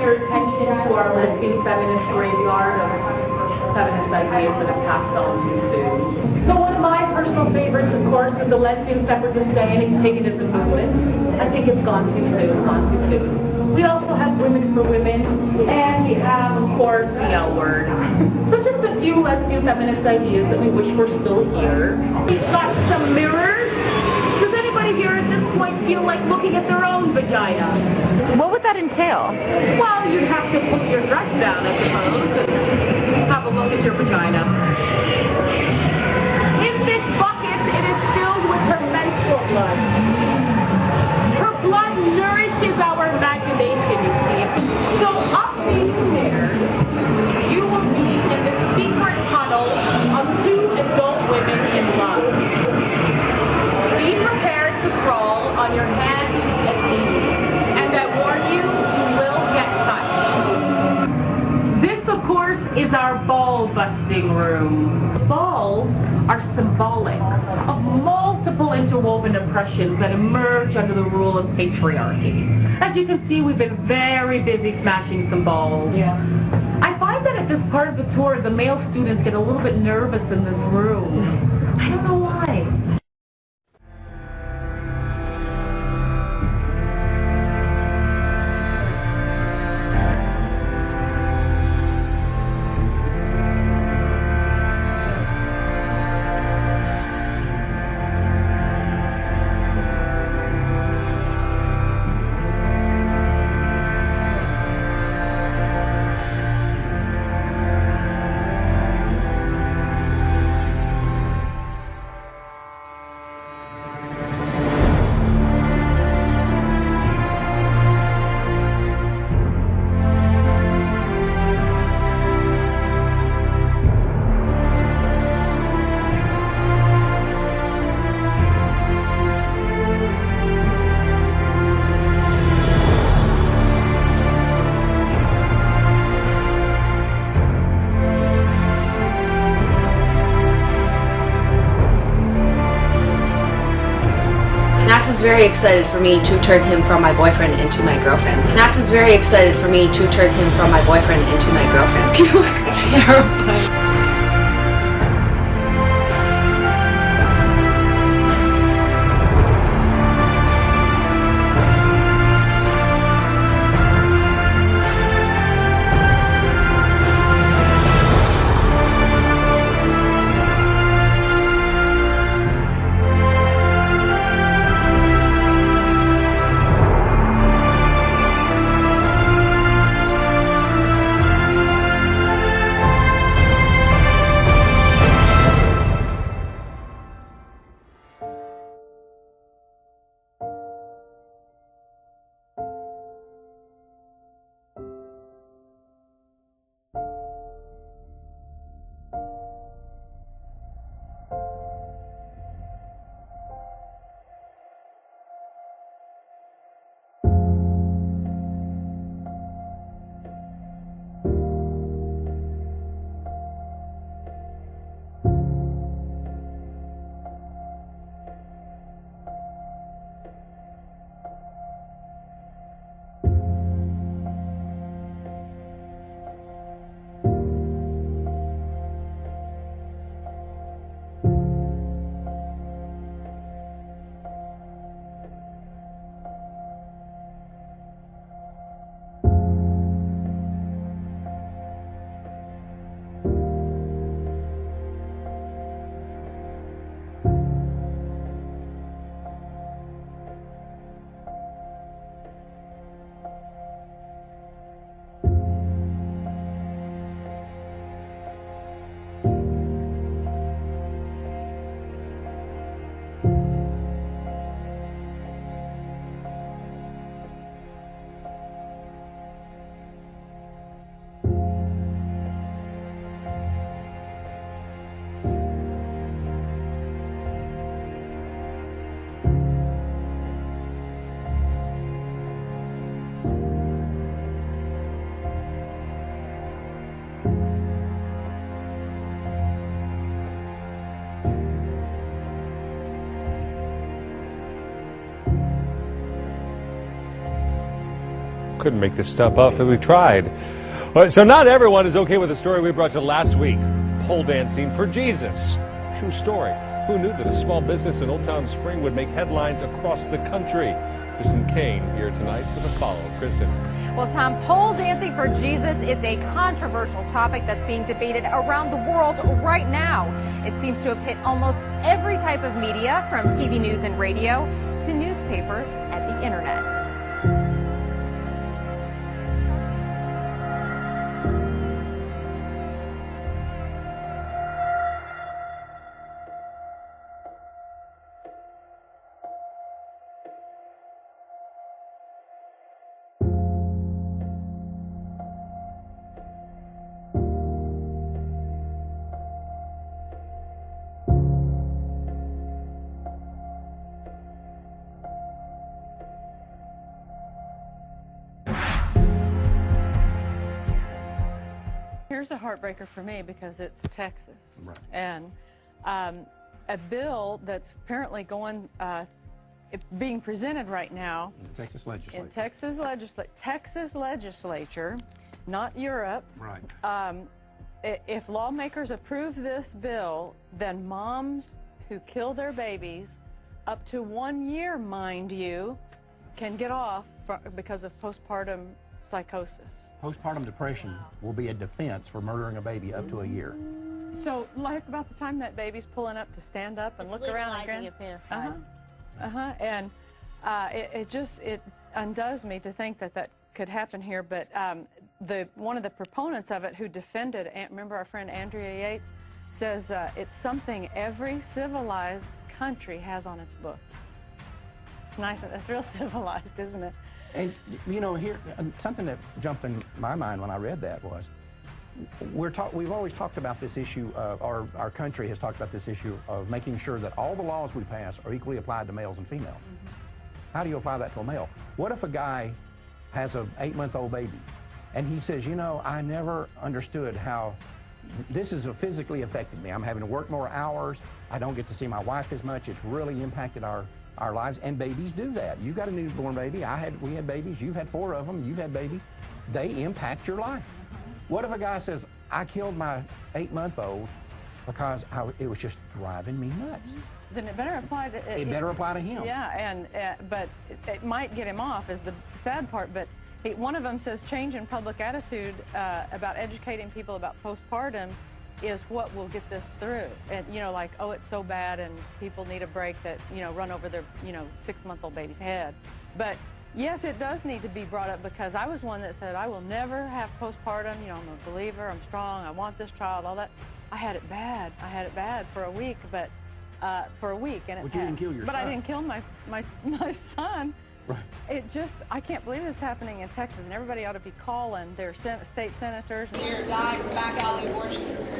your attention to our lesbian feminist graveyard of feminist ideas that have passed on too soon. So one of my personal favorites, of course, is the lesbian separatist and paganism movement. I think it's gone too soon. We also have women for women, and we have, of course, the L word. So just a few lesbian feminist ideas that we wish were still here. We've got some mirrors. Does anybody here at this point feel like looking at their own vagina? What would that entail? Well, you'd have to put your dress down, I suppose, and have a look at your vagina. In this bucket, it is filled with her menstrual blood. Her blood nourishes our imagination, you see. So up these stairs, you will be in the secret tunnel of two adult women in love. Be prepared to crawl on your hands and knees. And I warn you, you will get touched. This, of course, is our ball-busting room. Balls are symbolic of multiple interwoven oppressions that emerge under the rule of patriarchy. As you can see, we've been very busy smashing some balls. Yeah. I find that at this part of the tour, the male students get a little bit nervous in this room. I don't know why. Max is very excited for me to turn him from my boyfriend into my girlfriend. Max is very excited for me to turn him from my boyfriend into my girlfriend. You look terrified. couldn't make this stuff up if we tried. So not everyone is okay with the story we brought you last week. Pole dancing for Jesus. True story. Who knew that a small business in Old Town Spring would make headlines across the country? Kristen Kane here tonight with a follow. Kristen. Well, Tom, pole dancing for Jesus, it's a controversial topic that's being debated around the world right now. It seems to have hit almost every type of media, from TV news and radio to newspapers and the internet. Here's a heartbreaker for me because it's Texas. Right. And a bill that's apparently being presented right now In the Texas legislature. in Texas legislature, not Europe. Right. If lawmakers approve this bill, then moms who kill their babies, up to 1 year, mind you, can get off because of postpartum psychosis. Postpartum depression will be a defense for murdering a baby up to a year. So, like about the time that baby's pulling up to stand up and look around and infanticide. and it undoes me to think that could happen here. But one of the proponents of it, who defended, remember our friend Andrea Yates, says it's something every civilized country has on its books. It's nice. It's real civilized, isn't it? And, you know, here, something that jumped in my mind when I read that was, we've always talked about this issue, our country has talked about this issue of making sure that all the laws we pass are equally applied to males and females. Mm-hmm. How do you apply that to a male? What if a guy has an 8-month-old baby and he says, you know, I never understood how this has physically affected me. I'm having to work more hours. I don't get to see my wife as much. It's really impacted our lives, and babies do that. You've got a newborn baby. We had babies. You've had 4 of them. You've had babies. They impact your life. What if a guy says, I killed my 8-month-old because it was just driving me nuts? Then it better apply to it better apply to him. Yeah, but it might get him off, is the sad part. But one of them says change in public attitude about educating people about postpartum is what will get this through. And, you know, like, oh, it's so bad and people need a break, that, you know, run over their, 6-month-old baby's head. But yes, it does need to be brought up, because I was one that said, I will never have postpartum. You know, I'm a believer, I'm strong, I want this child, all that. I had it bad. I had it bad for a week, but and it But you didn't kill your But son. I didn't kill my son. Right. I can't believe this is happening in Texas, and everybody ought to be calling their state senators. They're dying from back alley abortions.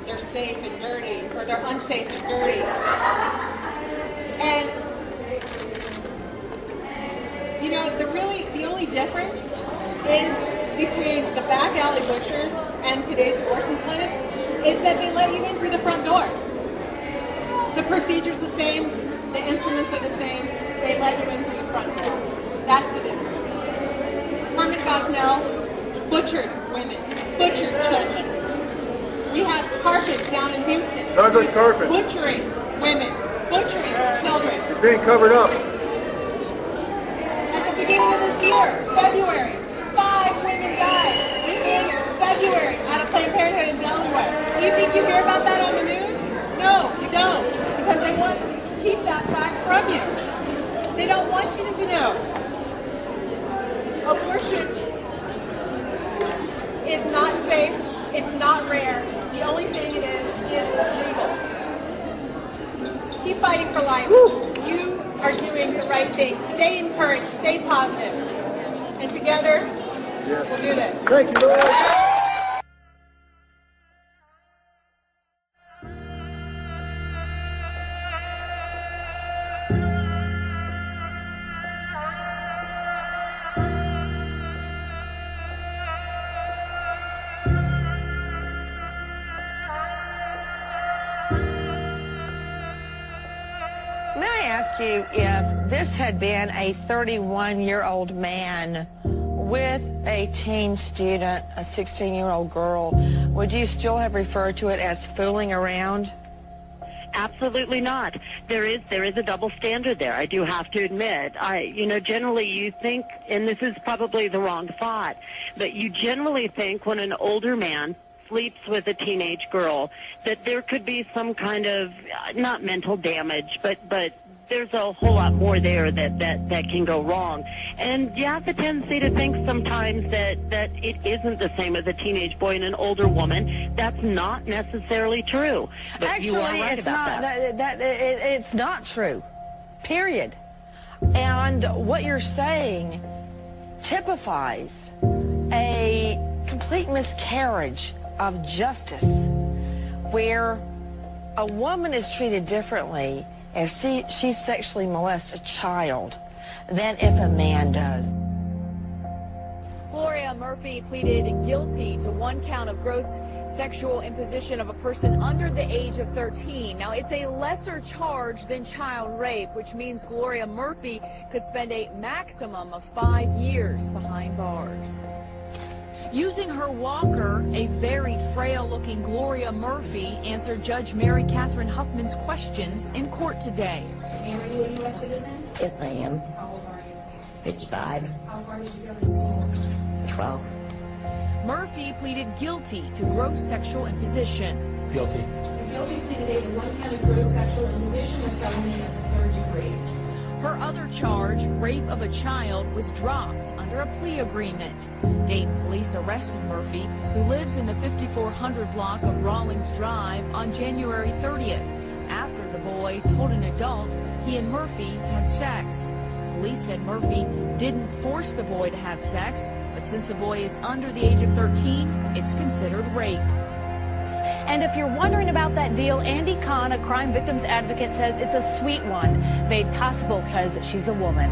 They're safe and dirty, or they're unsafe and dirty. And, you know, the only difference is between the back alley butchers and today's abortion clinics is that they let you in through the front door. The procedure's the same, the instruments are the same, they let you in through the front door. That's the difference. Herman Gosnell butchered women, butchered children. We have carpets down in Houston. Douglas carpet. Butchering women, butchering children. It's being covered up. At the beginning of this year, February, 5 women died in February out of Planned Parenthood in Delaware. Do you think you hear about that on the news? No, you don't, because they want to keep that fact from you. They don't want you to know. Abortion is not safe, it's not rare. The only thing it is legal. Keep fighting for life. Woo. You are doing the right thing. Stay encouraged, stay positive. And together, we'll do this. Thank you, Lord. May I ask you, if this had been a 31-year-old man, with a teen student, a 16-year-old girl, would you still have referred to it as fooling around? Absolutely not. There is a double standard there, I do have to admit. Generally you think, and this is probably the wrong thought, but you generally think when an older man sleeps with a teenage girl that there could be some kind of, not mental damage, but there's a whole lot more there that can go wrong. And you have the tendency to think sometimes that it isn't the same as a teenage boy and an older woman. That's not necessarily true. But Actually, you are right it's about not. It's not true. Period. And what you're saying typifies a complete miscarriage of justice, where a woman is treated differently if she sexually molests a child than if a man does. Gloria Murphy pleaded guilty to one count of gross sexual imposition of a person under the age of 13. Now, it's a lesser charge than child rape, which means Gloria Murphy could spend a maximum of 5 years behind bars. Using her walker, a very frail-looking Gloria Murphy answered Judge Mary Catherine Huffman's questions in court today. And are you a U.S. citizen? Yes, I am. How old are you? 55. How far did you go to school? 12. Murphy pleaded guilty to gross sexual imposition. Guilty. Guilty pleaded to one count of gross sexual imposition, a felony of the 3rd degree. Her other charge, rape of a child, was dropped under a plea agreement. Dayton police arrested Murphy, who lives in the 5400 block of Rawlings Drive, on January 30th, after the boy told an adult he and Murphy had sex. Police said Murphy didn't force the boy to have sex, but since the boy is under the age of 13, it's considered rape. And if you're wondering about that deal, Andy Kahn, a crime victims advocate, says it's a sweet one, made possible because she's a woman.